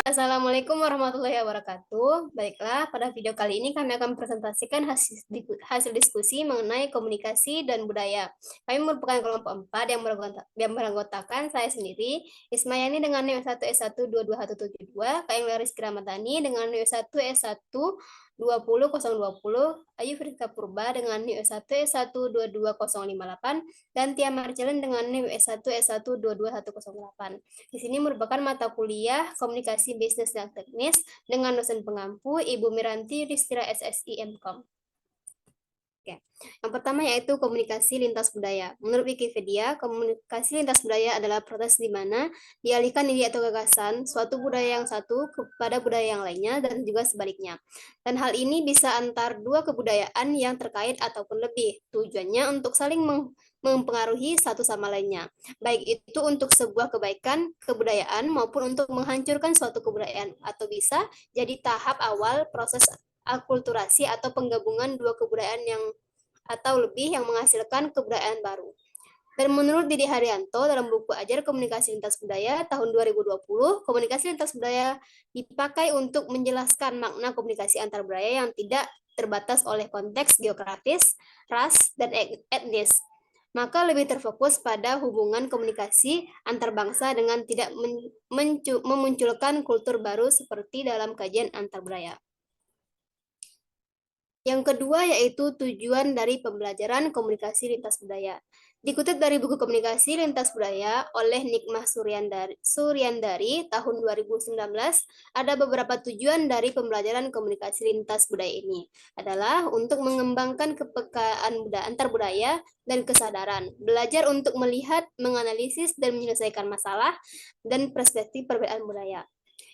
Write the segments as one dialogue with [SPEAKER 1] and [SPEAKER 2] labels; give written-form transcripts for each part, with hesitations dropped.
[SPEAKER 1] Assalamualaikum warahmatullahi wabarakatuh. Baiklah, pada video kali ini kami akan presentasikan hasil diskusi mengenai komunikasi dan budaya. Kami merupakan kelompok 4 yang beranggotakan saya sendiri, Ismayani dengan NIM 1 S1 22172, Kak Engla Rizky Ramadhani dengan NIM 1 S1 20020, Ayu Friska Purba dengan NIM S1 S1 22058, dan Tia Marcelin dengan NIM S1 S1 22108. Di sini merupakan mata kuliah Komunikasi Bisnis dan Teknis dengan dosen pengampu Ibu Miranti Yudhistira SSI MKOM. Oke. Yang pertama yaitu komunikasi lintas budaya. Menurut Wikipedia, komunikasi lintas budaya adalah proses di mana dialihkan ide atau gagasan suatu budaya yang satu kepada budaya yang lainnya dan juga sebaliknya. Dan hal ini bisa antar dua kebudayaan yang terkait ataupun lebih. Tujuannya untuk saling mempengaruhi satu sama lainnya. Baik itu untuk sebuah kebaikan kebudayaan maupun untuk menghancurkan suatu kebudayaan, atau bisa jadi tahap awal proses akulturasi atau penggabungan dua kebudayaan yang atau lebih yang menghasilkan kebudayaan baru. Dan menurut Didi Haryanto dalam buku Ajar Komunikasi Lintas Budaya tahun 2020, komunikasi lintas budaya dipakai untuk menjelaskan makna komunikasi antar budaya yang tidak terbatas oleh konteks geografis, ras, dan etnis. Maka lebih terfokus pada hubungan komunikasi antar bangsa dengan tidak memunculkan kultur baru seperti dalam kajian antar budaya. Yang kedua yaitu tujuan dari pembelajaran komunikasi lintas budaya. Dikutip dari buku Komunikasi Lintas Budaya oleh Nikmah Suryandari tahun 2019, ada beberapa tujuan dari pembelajaran komunikasi lintas budaya ini. Adalah untuk mengembangkan kepekaan antar budaya dan kesadaran, belajar untuk melihat, menganalisis, dan menyelesaikan masalah, dan perspektif perbedaan budaya.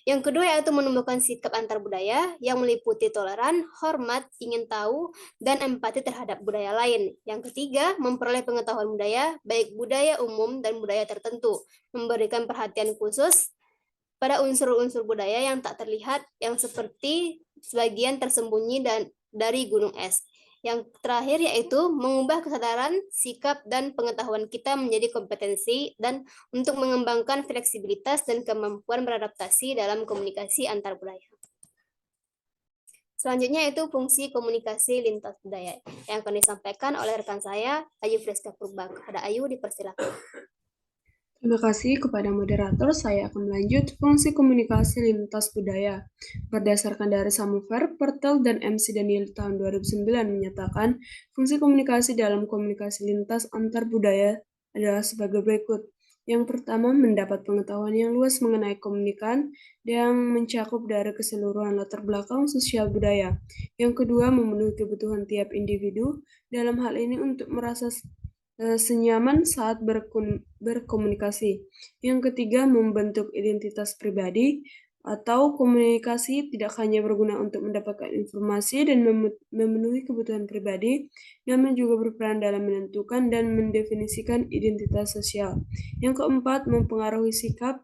[SPEAKER 1] Yang kedua yaitu menumbuhkan sikap antar budaya yang meliputi toleran, hormat, ingin tahu, dan empati terhadap budaya lain. Yang ketiga, memperoleh pengetahuan budaya, baik budaya umum dan budaya tertentu, memberikan perhatian khusus pada unsur-unsur budaya yang tak terlihat, yang seperti sebagian tersembunyi dari gunung es. Yang terakhir yaitu mengubah kesadaran, sikap, dan pengetahuan kita menjadi kompetensi dan untuk mengembangkan fleksibilitas dan kemampuan beradaptasi dalam komunikasi antar budaya. Selanjutnya itu fungsi komunikasi lintas budaya yang akan disampaikan oleh rekan saya, Ayu Friska Purba. Kepada Ayu, dipersilakan.
[SPEAKER 2] Terima kasih kepada moderator. Saya akan melanjut fungsi komunikasi lintas budaya. Berdasarkan dari Samover, Pertel, dan MC Daniel tahun 2009 menyatakan fungsi komunikasi dalam komunikasi lintas antar budaya adalah sebagai berikut. Yang pertama, mendapat pengetahuan yang luas mengenai komunikan yang mencakup dari keseluruhan latar belakang sosial budaya. Yang kedua, memenuhi kebutuhan tiap individu dalam hal ini untuk merasa senyaman saat berkomunikasi. Yang ketiga, membentuk identitas pribadi atau komunikasi tidak hanya berguna untuk mendapatkan informasi dan memenuhi kebutuhan pribadi, namun juga berperan dalam menentukan dan mendefinisikan identitas sosial. Yang keempat, mempengaruhi sikap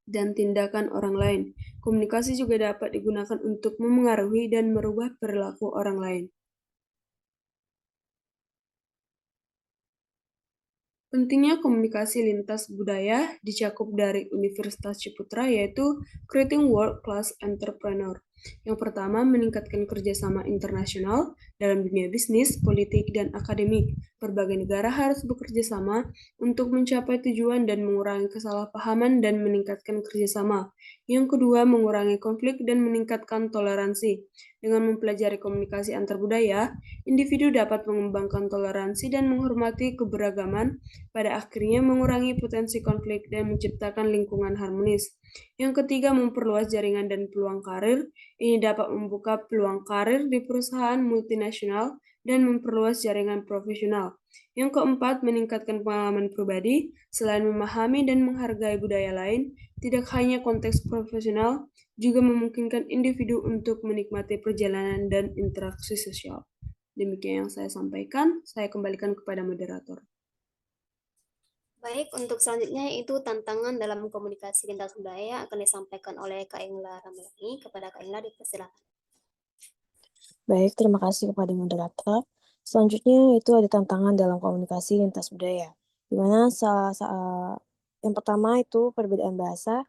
[SPEAKER 2] dan tindakan orang lain. Komunikasi juga dapat digunakan untuk memengaruhi dan merubah perilaku orang lain. Pentingnya komunikasi lintas budaya dicakup dari Universitas Ciputra yaitu Creating World Class Entrepreneur. Yang pertama, meningkatkan kerjasama internasional dalam dunia bisnis, politik, dan akademik. Berbagai negara harus bekerja sama untuk mencapai tujuan dan mengurangi kesalahpahaman dan meningkatkan kerjasama. Yang kedua, mengurangi konflik dan meningkatkan toleransi. Dengan mempelajari komunikasi antar budaya, individu dapat mengembangkan toleransi dan menghormati keberagaman, pada akhirnya mengurangi potensi konflik dan menciptakan lingkungan harmonis. Yang ketiga, memperluas jaringan dan peluang karir. Ini dapat membuka peluang karir di perusahaan multinasional dan memperluas jaringan profesional. Yang keempat, meningkatkan pengalaman pribadi. Selain memahami dan menghargai budaya lain, tidak hanya konteks profesional, juga memungkinkan individu untuk menikmati perjalanan dan interaksi sosial. Demikian yang saya sampaikan, saya kembalikan kepada moderator.
[SPEAKER 1] Baik, untuk selanjutnya itu tantangan dalam komunikasi lintas budaya akan disampaikan oleh Kak Engla Ramadhani. Kepada Kak Engla, dipersilakan.
[SPEAKER 3] Baik, terima kasih kepada moderator. Selanjutnya itu ada tantangan dalam komunikasi lintas budaya, di mana yang pertama itu perbedaan bahasa,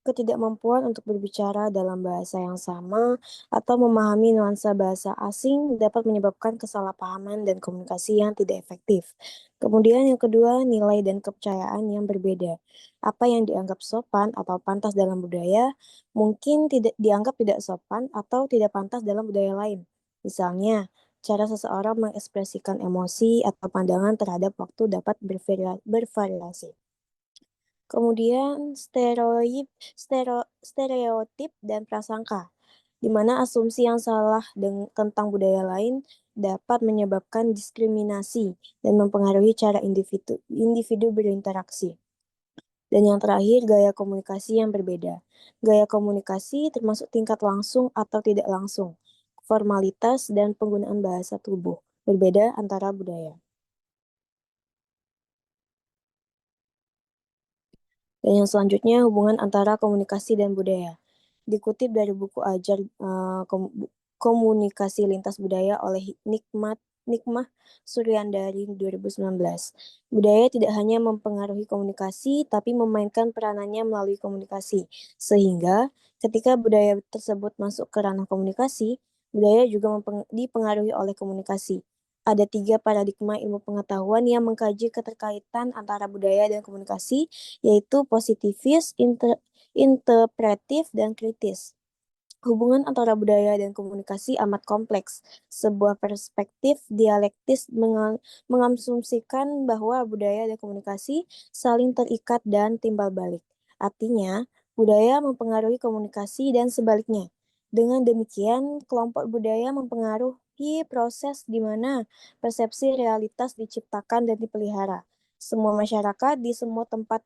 [SPEAKER 3] ketidakmampuan untuk berbicara dalam bahasa yang sama, atau memahami nuansa bahasa asing dapat menyebabkan kesalahpahaman dan komunikasi yang tidak efektif. Kemudian yang kedua, nilai dan kepercayaan yang berbeda. Apa yang dianggap sopan atau pantas dalam budaya, mungkin tidak dianggap tidak sopan atau tidak pantas dalam budaya lain. Misalnya, cara seseorang mengekspresikan emosi atau pandangan terhadap waktu dapat bervariasi. Kemudian stereotip dan prasangka, di mana asumsi yang salah tentang budaya lain dapat menyebabkan diskriminasi dan mempengaruhi cara individu berinteraksi. Dan yang terakhir, gaya komunikasi yang berbeda. Gaya komunikasi termasuk tingkat langsung atau tidak langsung, formalitas, dan penggunaan bahasa tubuh, berbeda antara budaya. Dan yang selanjutnya, hubungan antara komunikasi dan budaya. Dikutip dari buku ajar komunikasi lintas budaya oleh Nikmah Suryandari 2019. Budaya tidak hanya mempengaruhi komunikasi, tapi memainkan peranannya melalui komunikasi. Sehingga ketika budaya tersebut masuk ke ranah komunikasi, budaya juga dipengaruhi oleh komunikasi. Ada 3 paradigma ilmu pengetahuan yang mengkaji keterkaitan antara budaya dan komunikasi, yaitu positivis, interpretif, dan kritis. Hubungan antara budaya dan komunikasi amat kompleks. Sebuah perspektif dialektis mengasumsikan bahwa budaya dan komunikasi saling terikat dan timbal balik. Artinya, budaya mempengaruhi komunikasi dan sebaliknya. Dengan demikian, kelompok budaya mempengaruhi proses di mana persepsi realitas diciptakan dan dipelihara. Semua masyarakat di semua tempat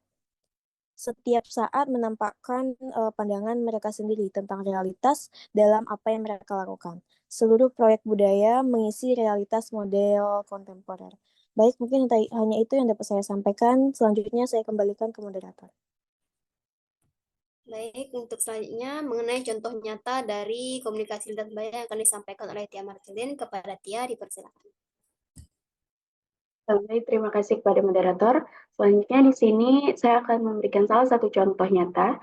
[SPEAKER 3] setiap saat menampakkan pandangan mereka sendiri tentang realitas dalam apa yang mereka lakukan. Seluruh proyek budaya mengisi realitas model kontemporer. Baik, mungkin hanya itu yang dapat saya sampaikan. Selanjutnya saya kembalikan ke moderator.
[SPEAKER 1] Baik, untuk selanjutnya mengenai contoh nyata dari komunikasi lintas budaya yang akan disampaikan oleh Tia Marcelin kepada Tia, dipersilakan.
[SPEAKER 4] Baik, terima kasih kepada moderator. Selanjutnya di sini saya akan memberikan salah satu contoh nyata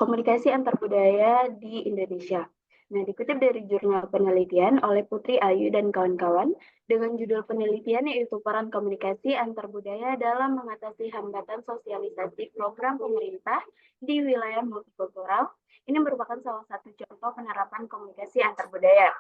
[SPEAKER 4] komunikasi antar budaya di Indonesia. Nah, dikutip dari jurnal penelitian oleh Putri Ayu dan kawan-kawan dengan judul penelitian yaitu peran komunikasi antar budaya dalam mengatasi hambatan sosialisasi program pemerintah di wilayah multikultural. Ini merupakan salah satu contoh penerapan komunikasi antar budaya.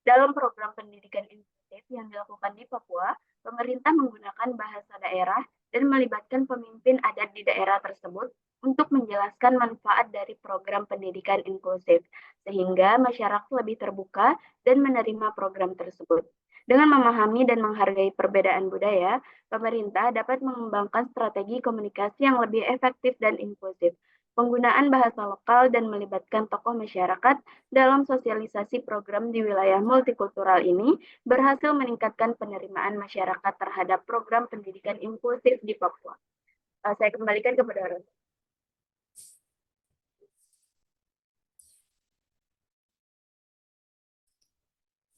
[SPEAKER 4] Dalam program pendidikan inklusif yang dilakukan di Papua, pemerintah menggunakan bahasa daerah dan melibatkan pemimpin adat di daerah tersebut untuk menjelaskan manfaat dari program pendidikan inklusif, sehingga masyarakat lebih terbuka dan menerima program tersebut. Dengan memahami dan menghargai perbedaan budaya, pemerintah dapat mengembangkan strategi komunikasi yang lebih efektif dan inklusif. Penggunaan bahasa lokal dan melibatkan tokoh masyarakat dalam sosialisasi program di wilayah multikultural ini berhasil meningkatkan penerimaan masyarakat terhadap program pendidikan inklusif di Papua. Saya kembalikan kepada Ron.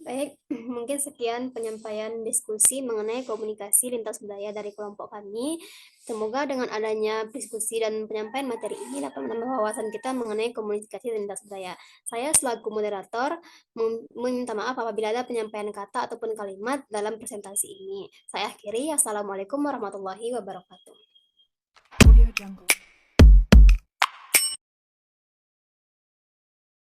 [SPEAKER 1] Baik, mungkin sekian penyampaian diskusi mengenai komunikasi lintas budaya dari kelompok kami. Semoga dengan adanya diskusi dan penyampaian materi ini dapat menambah wawasan kita mengenai komunikasi lintas budaya. Saya selaku moderator meminta maaf apabila ada penyampaian kata ataupun kalimat dalam presentasi ini. Saya akhiri. Assalamualaikum warahmatullahi wabarakatuh.